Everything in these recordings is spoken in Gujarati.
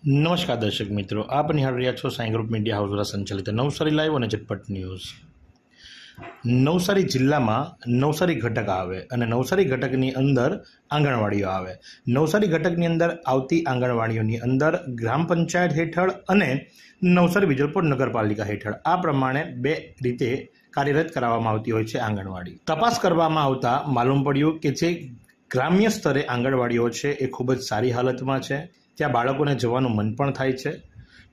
નમસ્કાર દર્શક મિત્રો, આપ નિહાળી રહ્યા છો સાઈ ગ્રુપ મીડિયા હાઉસ દ્વારા સંચાલિત નવસારી લાઈવ અને ઝટપટ ન્યૂઝ। નવસારી જિલ્લામાં નવસારી ઘટક આવે અને નવસારી ઘટકની અંદર આંગણવાડીઓ આવે। નવસારી ઘટકની અંદર આવતી આંગણવાડીઓની અંદર ગ્રામ પંચાયત હેઠળ અને નવસારી વિજલપોર નગરપાલિકા હેઠળ આ પ્રમાણે બે રીતે કાર્યરત કરવામાં આવતી હોય છે આંગણવાડી। તપાસ કરવામાં આવતા માલુમ પડ્યું કે જે ગ્રામ્ય સ્તરે આંગણવાડીઓ છે એ ખૂબ જ સારી હાલતમાં છે, ત્યાં બાળકોને જવાનું મન પણ થાય છે,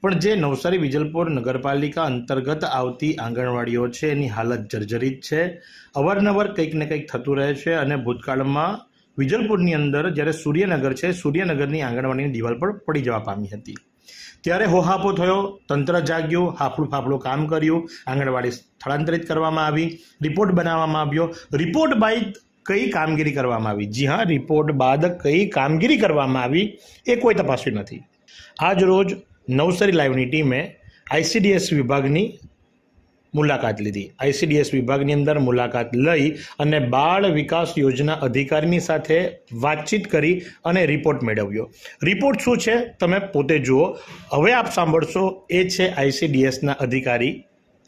પણ જે નવસારી વિજલપોર નગરપાલિકા અંતર્ગત આવતી આંગણવાડીઓ છે એની હાલત જર્જરિત છે। અવારનવાર કંઈક ને કંઈક થતું રહે છે અને ભૂતકાળમાં વિજલપુરની અંદર જ્યારે સૂર્યનગર છે, સૂર્યનગરની આંગણવાડીની દિવાલ પર પડી જવા પામી હતી, ત્યારે હોહાપો થયો, તંત્ર જાગ્યું, હાફળું ફાફળું કામ કર્યું, આંગણવાડી સ્થળાંતરિત કરવામાં આવી, રિપોર્ટ બનાવવામાં આવ્યો। રિપોર્ટ બાદ કઈ કામગીરી કરવામાં આવી? જી હા, રિપોર્ટ બાદ કઈ કામગીરી કરવામાં આવી એ કોઈ તપાસ્યું નથી। આજ રોજ નવસારી લાઈવની ટીમે ICDS વિભાગની મુલાકાત લીધી। ICDS વિભાગની અંદર મુલાકાત લઈ અને બાળ વિકાસ યોજના અધિકારીની સાથે વાતચીત કરી અને રિપોર્ટ મેળવ્યો। રિપોર્ટ શું છે તમે પોતે જુઓ। હવે આપ સાંભળશો, એ છે ICDSના અધિકારી।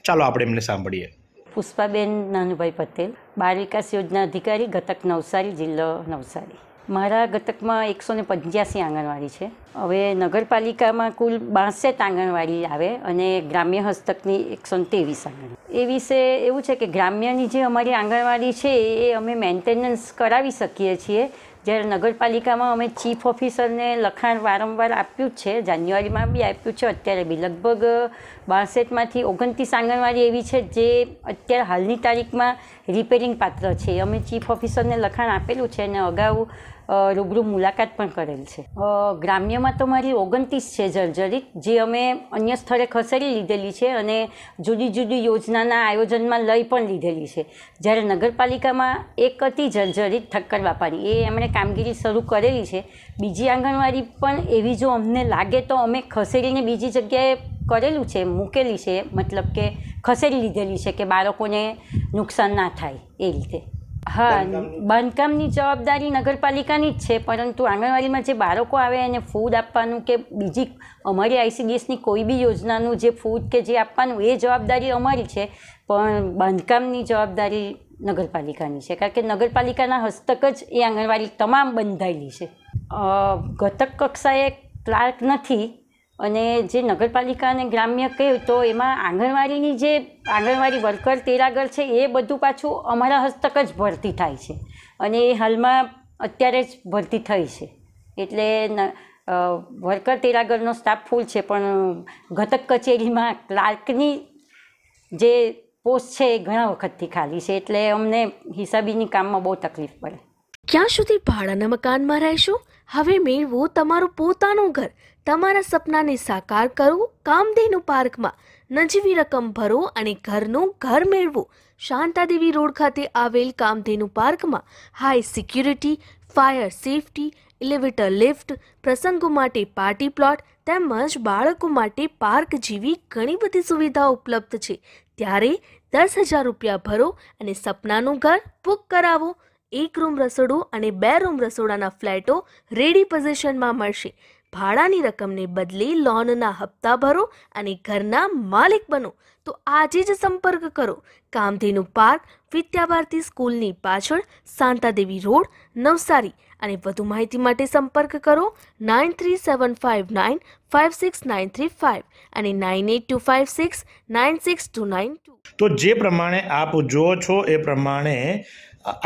ચાલો આપણે એમને સાંભળીએ। પુષ્પાબેન નાનુભાઈ પટેલ, બાળ વિકાસ યોજના અધિકારી, ઘટક નવસારી, જિલ્લો નવસારી। મારા ઘટકમાં 185 આંગણવાડી છે। હવે નગરપાલિકામાં કુલ 62 આંગણવાડી આવે અને ગ્રામ્ય હસ્તકની 123 આંગણવાડી। એ વિશે એવું છે કે ગ્રામ્યની જે અમારી આંગણવાડી છે એ અમે મેન્ટેનન્સ કરાવી શકીએ છીએ, જ્યારે નગરપાલિકામાં અમે ચીફ ઓફિસરને લખાણ વારંવાર આપ્યું જ છે, જાન્યુઆરીમાં બી આપ્યું છે, અત્યારે બી લગભગ 62માંથી 29 આંગણવાડી એવી છે જે અત્યારે હાલની તારીખમાં રિપેરિંગ પાત્ર છે। અમે ચીફ ઓફિસરને લખાણ આપેલું છે અને અગાઉ રૂબરૂ મુલાકાત પણ કરેલ છે। ગ્રામ્યમાં તો મારી 29 છે જર્જરિત, જે અમે અન્ય સ્થળે ખસેડી લીધેલી છે અને જુદી જુદી યોજનાના આયોજનમાં લઈ પણ લીધેલી છે, જ્યારે નગરપાલિકામાં એક હતી જર્જરિત ઠક્કર બાપાની, એ એમણે કામગીરી શરૂ કરેલી છે। બીજી આંગણવાડી પણ એવી જો અમને લાગે તો અમે ખસેડીને બીજી જગ્યાએ કરેલું છે, મૂકેલી છે, મતલબ કે ખસેડી લીધેલી છે કે બાળકોને નુકસાન ના થાય એ રીતે। હા, બાંધકામની જવાબદારી નગરપાલિકાની જ છે, પરંતુ આંગણવાડીમાં જે બાળકો આવે એને ફૂડ આપવાનું કે બીજી અમારી ICDSની કોઈ બી યોજનાનું જે ફૂડ કે જે આપવાનું એ જવાબદારી અમારી છે, પણ બાંધકામની જવાબદારી નગરપાલિકાની છે, કારણ કે નગરપાલિકાના હસ્તક જ એ આંગણવાડી તમામ બંધાયેલી છે। ઘટક કક્ષાએ ક્લાર્ક નથી, અને જે નગરપાલિકા અને ગ્રામ્ય કહ્યું તો એમાં આંગણવાડીની જે આંગણવાડી વર્કર તેરાગર છે એ બધું પાછું અમારા હસ્તક જ ભરતી થાય છે, અને એ હાલમાં અત્યારે જ ભરતી થઈ છે, એટલે વર્કર તેરાગરનો સ્ટાફ ફૂલ છે, પણ ઘટક કચેરીમાં ક્લાર્કની જે પોસ્ટ છે એ ઘણા વખતથી ખાલી છે, એટલે અમને હિસાબીની કામમાં બહુ તકલીફ પડે। ક્યાં સુધી ભાડાના મકાનમાં રહેશો? હવે મેળવો તમારું પોતાનું ઘર। તમારા સપનાને સાકાર કરો કામધેનુ પાર્કમાં। નજીવી રકમ ભરો અને ઘરનું ઘર મેળવો। શાંતાદેવી રોડ ખાતે આવેલ કામધેનુ પાર્કમાં high security, fire safety, elevator lift, પ્રસંગો માટે પાર્ટી પ્લોટ તેમજ બાળકો માટે પાર્ક જેવી ઘણી બધી સુવિધાઓ ઉપલબ્ધ છે। ત્યારે 10,000 રૂપિયા ભરો અને સપનાનું ઘર બુક કરાવો। 1 રૂમ રસોડું અને 2 રૂમ રસોડાના ફ્લેટો રેડી પોઝિશનમાં મળશે। ભાડાની રકમને બદલે લોનના હપ્તા ભરો અને ઘરના માલિક બનો। તો આજે જ સંપર્ક કરો કામધેનુ પાર્ક, વિદ્યાભારતી સ્કૂલની પાછળ, શાંતાદેવી રોડ, નવસારી। અને વધુ માહિતી માટે સંપર્ક કરો 9375956935 અને 9825696292। તો જે પ્રમાણે આપ જુઓ છો એ પ્રમાણે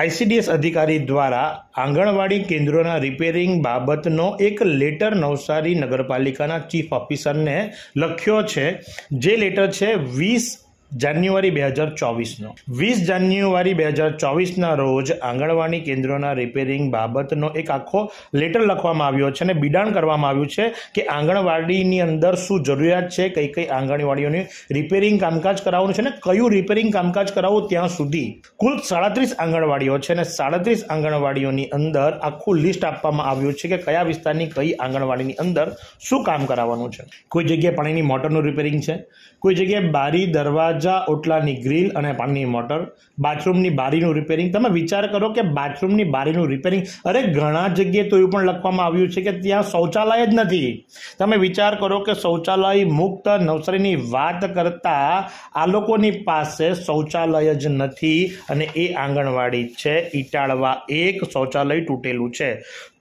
ICDS અધિકારી દ્વારા આંગણવાડી કેન્દ્રોના રિપેરિંગ બાબતનો એક લેટર નવસારી નગરપાલિકાના ચીફ ઓફિસરને લખ્યો છે, જે લેટર છે 20 જાન્યુઆરી 2024નો। 20 જાન્યુઆરી 2024ના રોજ આંગણવાડી કેન્દ્રોના રિપેરિંગ બાબતનો એક આખો લેટર લખવામાં આવ્યો છે અને બિડાણ કરવામાં આવ્યું છે કે આંગણવાડીની અંદર શું જરૂરિયાત છે, કઈ કઈ આંગણવાડીઓની રિપેરિંગ કામકાજ કરાવવાનું છે અને કયું રિપેરિંગ કામકાજ કરાવવું ત્યાં સુધી કુલ 37 આંગણવાડીઓ છે અને 37 આંગણવાડીઓની અંદર આખું લિસ્ટ આપવામાં આવ્યું છે કે કયા વિસ્તારની કઈ આંગણવાડીની અંદર શું કામ કરાવવાનું છે। કોઈ જગ્યાએ પાણીની મોટરનું રિપેરિંગ છે, કોઈ જગ્યાએ બારી દરવાજા દરવાજા, ઓટલાની ગ્રીલ અને પાણીની મોટર, બાથરૂમની બારીનું રિપેરિંગ. તમે વિચાર કરો કે બાથરૂમની બારીનું રિપેરિંગ, અરે ઘણા જગ્યાએ તો એવું પણ લખવામાં આવ્યું છે કે ત્યાં શૌચાલય જ નથી. તમે વિચાર કરો કે શૌચાલય મુક્ત નવસારીની વાત કરતા આ લોકોની પાસે શૌચાલય જ નથી અને એ આંગણવાડી છે ઇટાળવા 1 શૌચાલય તૂટેલું છે.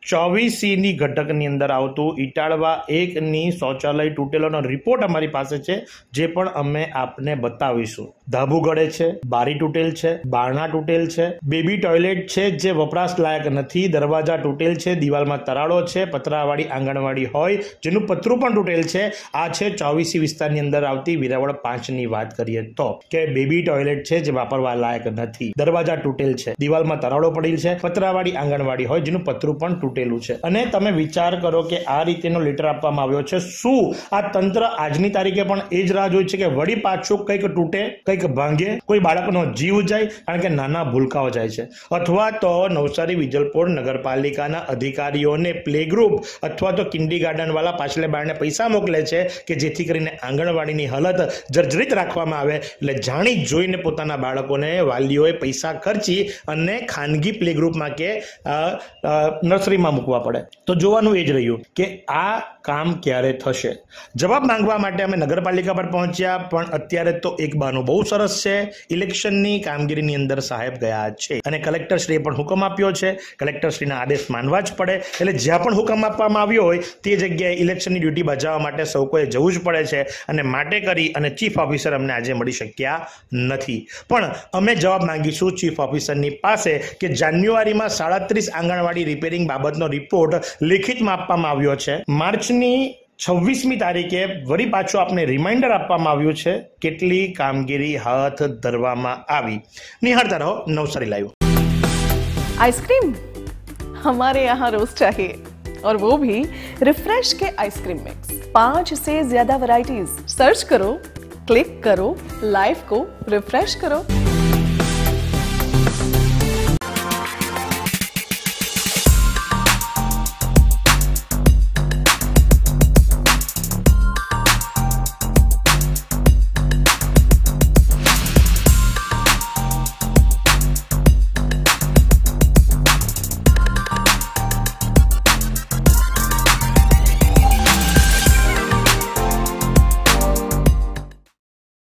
24C ઘટકની અંદર આવતું ઇટાળવા 1ની શૌચાલય તૂટેલોનો રિપોર્ટ અમારી પાસે છે, જે પણ અમે આપને બતાવીશું. ધાબુ ગળે છે, બારી તૂટેલ છે, બારણા તૂટેલ છે, બેબી ટોયલેટ છે જે વપરાશ લાયક નથી, દરવાજા તૂટેલ છે, દિવાલમાં તરાડો છે, પતરાવાળી આંગણવાડી હોય જેનું પતરું પણ તૂટેલ છે. આ છે 24C વિસ્તારની અંદર આવતી વેરાવળ 5ની વાત કરીએ તો કે બેબી ટોયલેટ છે જે વાપરવા લાયક નથી, દરવાજા તૂટેલ છે, દિવાલમાં તરાડો પડેલ છે, પતરાવાળી આંગણવાડી હોય જેનું પતરું પણ તૂટેલું છે. અને તમે વિચાર કરો કે આ રીતેનો લેટર આપવામાં આવ્યો છે. શું આ તંત્ર આજની તારીખે પણ એ જ રાહ જોઈ છે કે વળી પાછું કંઈક તૂટે, કંઈક ભાંગે, કોઈ બાળકનો જીવ જાય, કારણ કે નાના ભૂલકાઓ જાય છે, અથવા તો નવસારી વિજલપોર નગરપાલિકાના અધિકારીઓને પ્લે ગ્રુપ અથવા તો કિન્ડી ગાર્ડન વાળા પાછલે બારણે પૈસા મોકલે છે કે જેથી કરીને આંગણવાડીની હાલત જર્જરિત રાખવામાં આવે. એટલે જાણી જોઈને પોતાના બાળકોને વાલીઓએ પૈસા ખર્ચી અને ખાનગી પ્લે ગ્રુપમાં કે નર્સરીમાં મૂકવા પડે. તો જોવાનું એ જ રહ્યું કે આ કામ ક્યારે થશે. જવાબ માંગવા માટે અમે નગરપાલિકા પર પહોંચ્યા, પણ અત્યારે તો એક બહાનું બહુ સરસ છે. ઇલેક્શનની કામગીરીની અંદર સાહેબ ગયા છે અને કલેક્ટરશ્રીએ પણ હુકમ આપ્યો છે. કલેક્ટરશ્રીના આદેશ માનવા જ પડે. એટલે જ્યાં પણ હુકમ આપવામાં આવ્યો હોય તે જગ્યાએ ઇલેક્શનની ડ્યુટી બજાવવા માટે સૌ કોઈએ જવું જ પડે છે અને માટે કરી અને ચીફ ઓફિસર અમને આજે મળી શક્યા નથી. પણ અમે જવાબ માંગીશું ચીફ ઓફિસરની પાસે કે જાન્યુઆરીમાં 37 આંગણવાડી રિપેરિંગ બાબતનો રિપોર્ટ લેખિતમાં આપવામાં આવ્યો છે. માર્ચની 26મી તારીખે વળી પાછું આપને રિમાઇન્ડર આપવામાં આવ્યું છે કેટલી કામગીરી હાથ ધરવામાં આવી. નિહાળતા રહો નવસારી લાઈવ. आइसक्रीम हमारे यहाँ रोज चाहिए और वो भी रिफ्रेश के आइसक्रीम मिक्स. 5 से ज्यादा वैरायटीज. सर्च करो, क्लिक करो, लाइफ को रिफ्रेश करो.